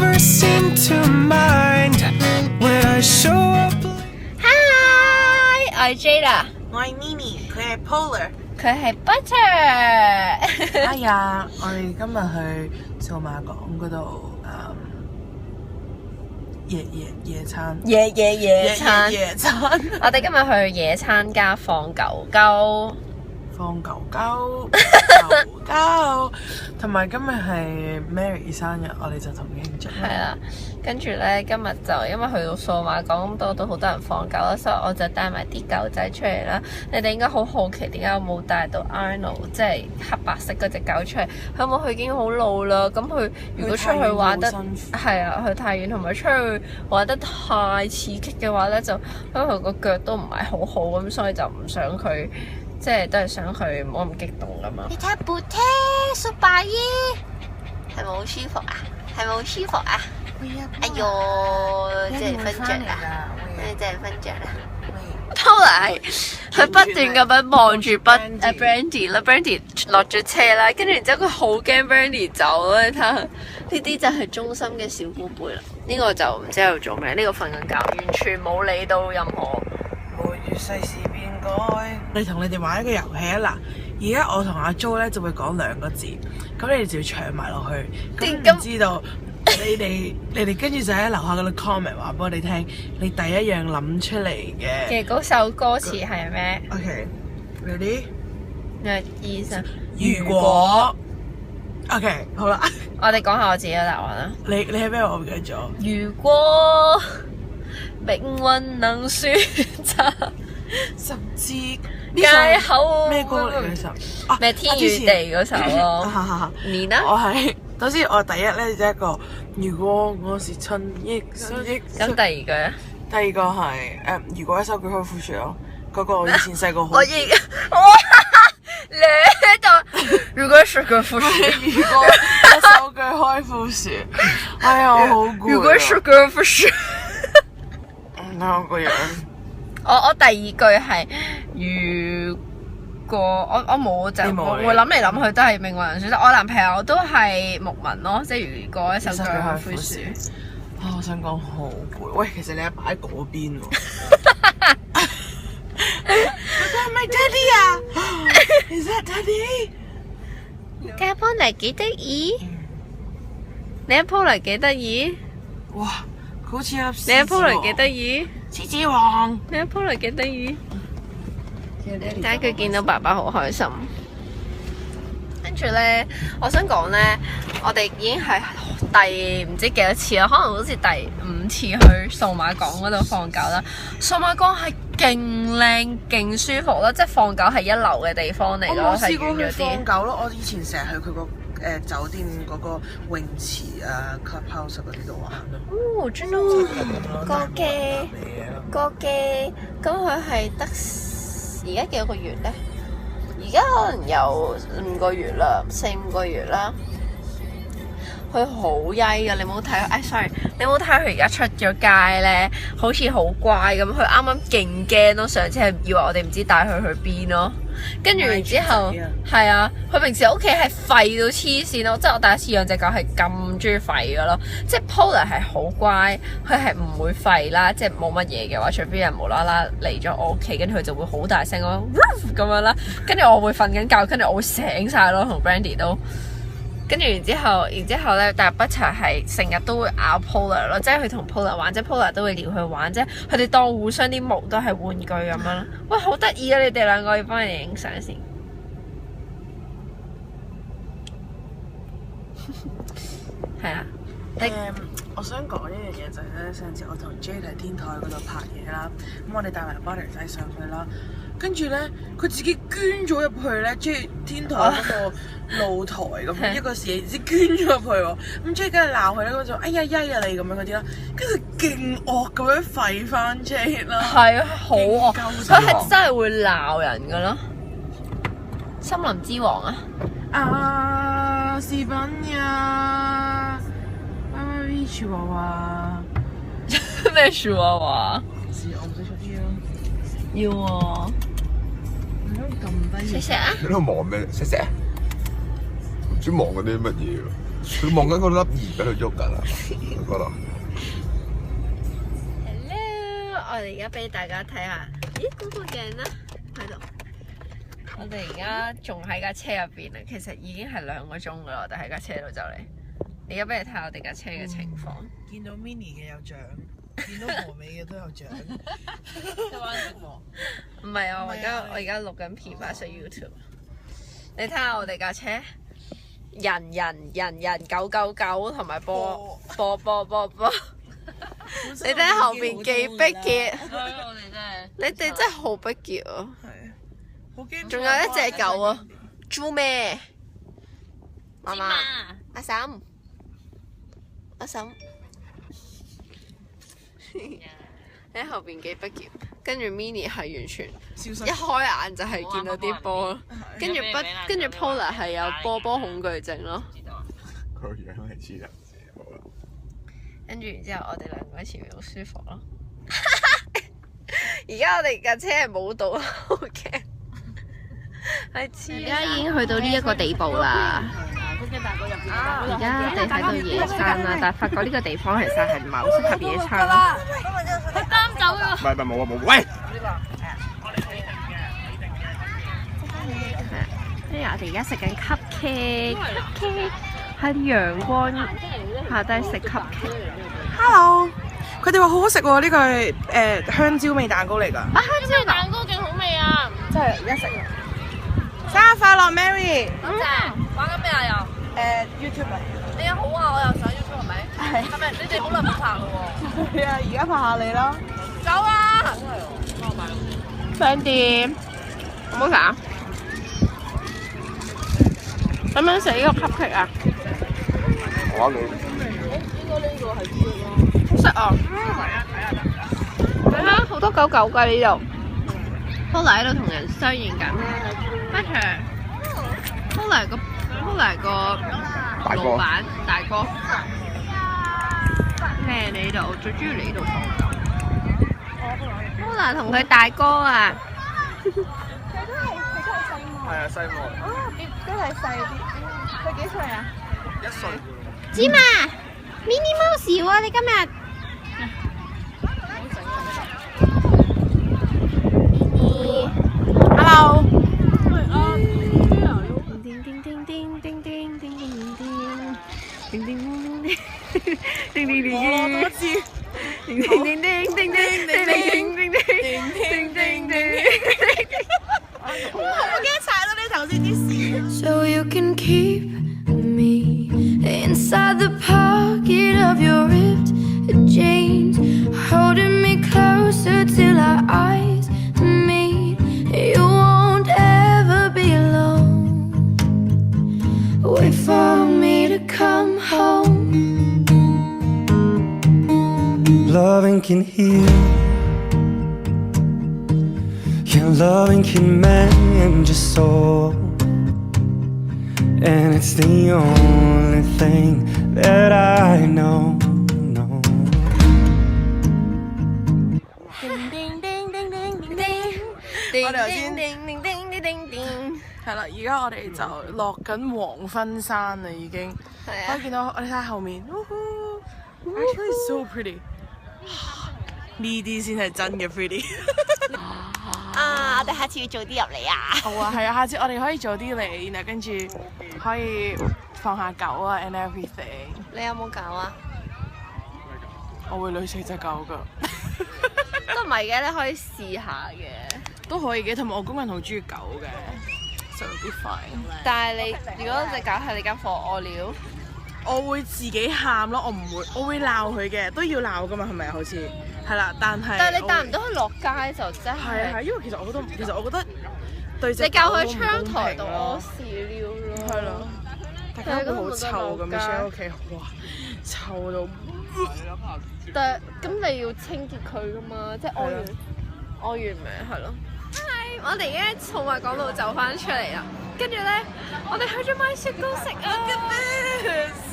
never seem to mind when I show up. Hi，我係 Jada，我係 Nini，佢係 Polar。佢係 Butter。哎呀，我哋今日去數碼港嗰度夜餐。夜餐。夜餐。我哋今日去野餐加放狗狗。放狗狗，同埋今日係 Mary 生日，我哋就同佢慶祝。係啦，跟住咧今日就因為去到數碼港咁都好多人放狗啦，所以我就帶埋啲狗仔出嚟啦。你哋應該好好奇點解我冇帶到 Arnold， 即係黑白色嗰隻狗出嚟。佢已經好老啦，咁佢如果出去玩得係啊，去太遠同埋出去玩得太刺激嘅話咧，就因為佢個腳都唔係好好咁，所以就唔想佢。即係都係想佢唔好咁激動㗎嘛。你睇下部車，叔伯姨係咪好舒服啊？係咪好舒服啊？哎喲，真係瞓着啦！真係瞓着啦。Polar 佢不斷咁樣望住Brandy 啦 ，Brandy 落咗車啦，跟住然之後佢好驚 Brandy 走啦。你睇下，呢啲就係忠心嘅小寶貝啦。呢個就唔知喺度做咩，呢個瞓緊覺，完全冇理到任何。每月世事變改，你同你哋玩一個遊戲啊！嗱，而家我同阿 Jo 咧就會講2個字，咁你哋就要唱埋落去。咁唔知道你哋跟住就喺樓下嗰度 comment 話俾我哋聽，你第一樣諗出嚟嘅嗰首歌詞係咩 ？OK，ready？ 2、3。如果 OK 好啦，我哋講下我自己嘅答案啦。你係咩？我唔記得咗。如果命運能選擇，甚至街口咩歌嚟嘅首？咩天與地嗰首咯。你呢？我係首先我第一咧就一個，如果我是親益親益。咁第二句咧？第二個係如果一首句開富樹咯，嗰個以前細個好。我你喺度，如果是句富樹，如果一首句開富樹，哎呀我好攰。如果是句富樹。睇我個樣。我第二句係如果我冇就會諗嚟諗去都係命運能選擇。我男朋友都係牧民咯，即係如果一首句開富樹。我想講好攰。喂，其實你阿爸喺嗰邊喎。嗰個係咪 Daddy 啊？Is that Daddy？你阿 Polar 幾得意？你阿 Polar 幾得意？哇！好似阿你阿 Polar 幾得意？獅子王，你阿 Polar 幾得意？睇下佢見到爸爸好開心。跟住咧，我想講咧，我哋已經係第唔知幾多次啦，可能好似第5次去數碼港嗰度放狗啦。數碼港係勁靚、勁舒服啦，即係放狗係一流嘅地方嚟咯，係遠咗啲。放狗咯，我以前成日去佢個酒店嗰個泳池啊、clubhouse 嗰啲度玩咯。哦，真係個嘅，咁佢係得而家幾多個月咧？而家可能有5個月啦，4-5個月啦。佢好曳噶，你冇睇？sorry， 你冇睇佢而家出咗街咧，好似好乖咁。佢啱啱勁驚咯，上次係以為我哋唔知帶佢去邊咯。跟住然之後，係啊，佢平時屋企係吠到黐線咯，即係我第一次養隻狗係咁中意吠噶咯。即係 Polar 係好乖，佢係唔會吠啦，即係冇乜嘢嘅話，除非有人無啦啦嚟咗我屋企，跟住佢就會好大聲咁樣啦。跟住我會瞓緊覺，跟住我會醒晒咯，同 Brandy 都。跟住然之後咧，但係 Butter 係成日都會咬 Polar 咯，即係佢同 Polar 玩，即係 Polar 都會撩佢玩，即係佢哋當互相啲毛都係玩具咁樣咯。喂，好得意啊！你哋兩個要幫你影相先。係啦。我想講一樣嘢就係咧，上次我同 Jade 喺天台嗰度拍嘢啦，咁我哋帶埋 Butter 仔上去啦，跟住咧佢自己捐咗入去咧，即係天台嗰個露台咁一個時，唔知捐咗入去喎，咁 Jade 梗係鬧佢啦，嗰種哎呀呀你咁樣嗰啲啦，跟住勁惡咁樣吠翻 Jade 啦，係啊，好惡，佢係真係會鬧人噶咯。森林之王啊！啊，視頻呀！樹娃娃咩樹娃娃？我唔識出啲咯。要喎。唔通咁低？食食啊！你喺度忙咩？食食啊！唔知忙緊啲乜嘢喎？佢望緊嗰粒鹽喺度喐緊啊！嗰度。Hello，我哋而家俾大家睇下，咦嗰個鏡咧喺度。我哋而家仲喺架車入邊啊，其實已經係2個鐘噶啦，我哋喺架車度就嚟。而家俾你睇下我哋架車嘅情況。見到 Mini 嘅有獎，見到和美嘅都有獎。有玩直播？唔係啊，我而家錄緊片發上 YouTube。你睇下我哋架車，人999同埋波。你睇下後邊幾逼傑，我哋真係，你哋真係好逼傑啊！係啊，好驚。仲有一隻狗啊，豬咩？媽媽，阿嬸，你喺後邊幾逼傑，跟住 Mini 係完全消失一開眼就係見到啲波咯，跟住Polar 係有波恐懼症咯。佢個樣係黐人線，好啦。跟住然之後，我哋2個喺前面好舒服咯。而家我哋架車係冇到啦，好驚。係而家已經去到呢一個地步啦。而家我哋喺度野餐啦，但係發覺呢個地方其實係唔係好適合野餐啦。佢擔走咗。唔係冇啊冇，喂！跟住我哋而家食緊 cupcake，喺啲陽光下低食 cupcake。Hello，佢哋話好好食喎，呢個係香蕉味蛋糕嚟㗎。香蕉蛋糕勁好味啊！真係而家食。生日快樂 ，Mary！多謝。玩緊咩啊又？YouTube 啊。你好啊，我又上 YouTube 係咪？係。係咪？你哋好耐冇拍咯喎。係啊，而家拍下你啦。走啊！想點？好唔好食啊？咁樣食呢個 cupcake啊？我你。好食啊！睇下好多狗㗎呢度。Polar 喺度同人相認緊。Polar 個老闆大哥。咩？你呢度？我最中意你呢度放狗。Polar 同佢大哥啊！係啊，西莫。都係細啲。佢幾歲啊1歲。芝麻 ，Mini Mouse 喎，你今日。Hello。叮叮叮叮叮叮叮叮叮叮叮叮叮叮叮。我多知。叮叮叮叮叮叮叮叮叮叮叮叮。我驚踩到你頭先啲屎。 So you can keep me inside the pocket of your ripped jeans, holding me closer till our eyes meet. You won't ever be alone. Wait for me to come home. Loving can heal. Yeah, loving can mend your soul. And it's the only thing that I know. 我哋頭先係啦，而家我哋就落緊黃昏山啦，已經可以見到，我哋睇下後面 ，actually so pretty。呢啲先係真嘅 pretty。啊！我哋下次要早啲入嚟啊！好啊，係啊，下次我哋可以早啲嚟，然後跟住可以放下狗啊 and everything。你有冇狗啊？我會女死隻狗㗎。都唔係嘅，你可以試下嘅。都可以嘅，同埋我公人好中意狗嘅，就啲 fine。但係你如果隻狗喺你間房屙尿，我會自己喊咯，我會鬧佢嘅，都要鬧㗎嘛，係咪啊？好似係啦，但係你帶唔到佢落街就真係。係，因為其實我覺得對隻你教佢狗窗台度咯屙屎尿咯。係咯，大家會好臭咁，Michelle 屋企哇臭到。但係咁你要清潔佢㗎嘛，即係屙完咪係咯。係，我哋而家從話講到走翻出嚟啦，跟住咧，我哋去咗買雪糕食啊！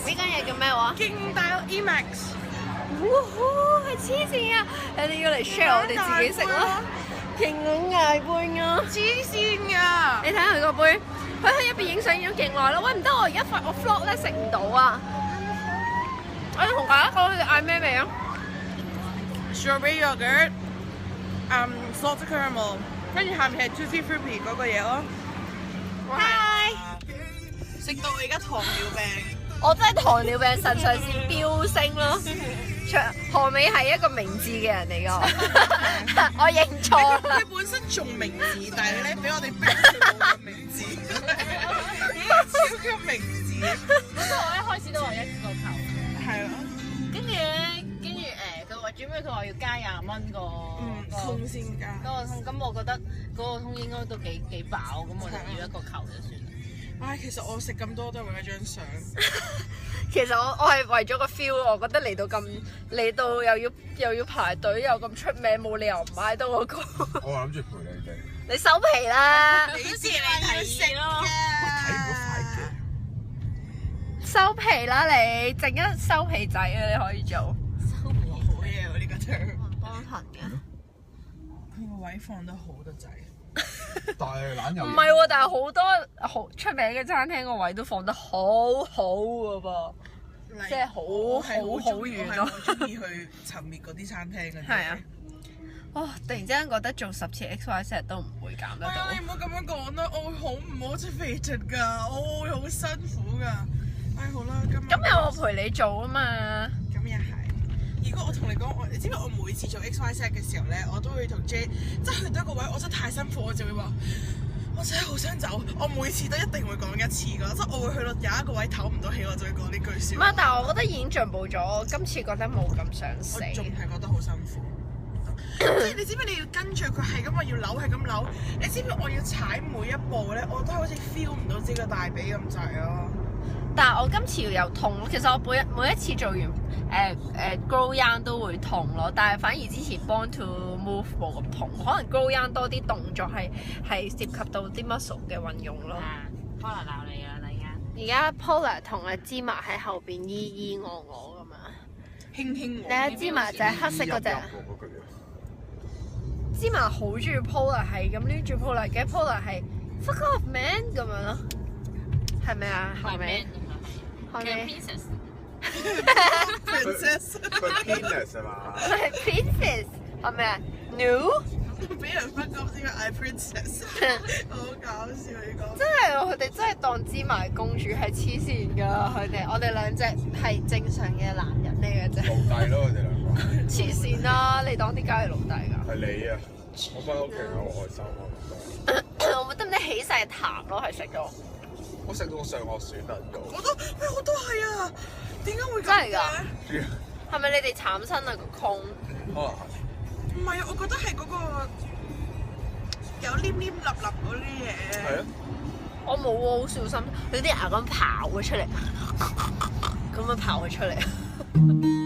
呢間嘢叫咩話？勁大個 Emax，係黐線啊！你哋要嚟 share 我哋自己食咯，勁好大杯啊！黐線㗎！你睇下佢個杯，佢喺入邊影相影咗勁耐啦。喂，唔得，我而家我 vlog 咧食唔到啊！我要同大家講佢哋嗌咩味啊 strawberry yogurt， salted caramel， 跟住下面係 juicy fruity 嗰個嘢咯。Hi， 食到我而家糖尿病。我真係糖尿病腎上腺飆升咯。何美係一個明智嘅人嚟㗎，我認錯啦。佢本身仲明智，但係咧俾我哋逼佢冇咁明智，超級明智。嗰個我一開始都話1個球，係咯，跟住佢話最尾佢話要加20蚊個通先加。嗰個通，咁我覺得嗰個通應該都幾飽，咁我就要1個球就算啦。唉，其實我食咁多都係為咗張相。其實我係為咗個 feel， 我覺得嚟到又要排隊又咁出名，冇理由唔買到嗰個。我諗住陪你哋。你收皮啦！幾時你睇食咯？睇唔到快嘅。收皮啦你，整一收皮仔啊！你可以做。收皮好嘢喎呢個 term。幫襯嘅。佢個位放得好得滯。但係懶又唔係喎，但係好多好出名嘅餐廳個位都放得好好嘅噃，即係好遠咯。我中意去尋覓嗰啲餐廳嘅。係啊。哇！突然之間覺得做10次 XYZ 都唔會減得到。你唔好咁樣講啦，我會好唔 motivated 㗎，我會好辛苦㗎。唉，好啦，今日咁有我陪你做啊嘛。咁又係。如果我同你講，你知唔知我每次做 XYZ 嘅時候咧，我都會同 J， 即係去到一個位，我真係太辛苦，我就會話，我真係好想走。我每次都一定會講一次㗎，即係我會去到有一個位唞唔到氣，我就會講呢句説話。唔係，但係我覺得已經進步咗，我今次覺得冇咁想死。我仲係覺得好辛苦。你知唔知你要跟住佢係咁話要扭係咁扭？你知唔知我要踩每一步咧，我都好似 feel 唔到自己個大髀咁滯咯。但係我今次又痛咯，其實我每一次做完grow young 都會痛咯，但係反而之前 born to move 冇咁痛，可能 grow young 多啲動作係涉及到啲 muscle 嘅運用咯。可能鬧你啦，而家 Polar 同阿芝麻喺後邊依我咁樣，輕輕你阿芝麻就係黑色嗰隻。芝麻好中意 Polar 係咁黏住 Polar 嘅 Polar 係 fuck off man 咁樣咯，係咪啊？後尾後尾 princess 佢 penis 係嘛？係 princess 係咪啊 ？No 俾人 fuck off 先嗌 princess， 好搞笑你講。真係佢哋真係當芝麻公主係黐線㗎，我哋兩隻係正常嘅男人嚟嘅啫。奴隸咯，佢哋兩個。黐線啦！你當啲雞係奴隸㗎？係你啊！我翻屋企好開心啊！我得唔得起晒痰咯？係食咗。我食到上學選輪到。我都係啊！點解會咁真係㗎？知啊？係咪你哋慘身啊個胸？可能係。唔係啊，我覺得係嗰個有黏黏立立嗰啲嘢。係啊。我冇喎，好小心，佢啲牙咁刨咗出嚟，咁樣刨咗出嚟。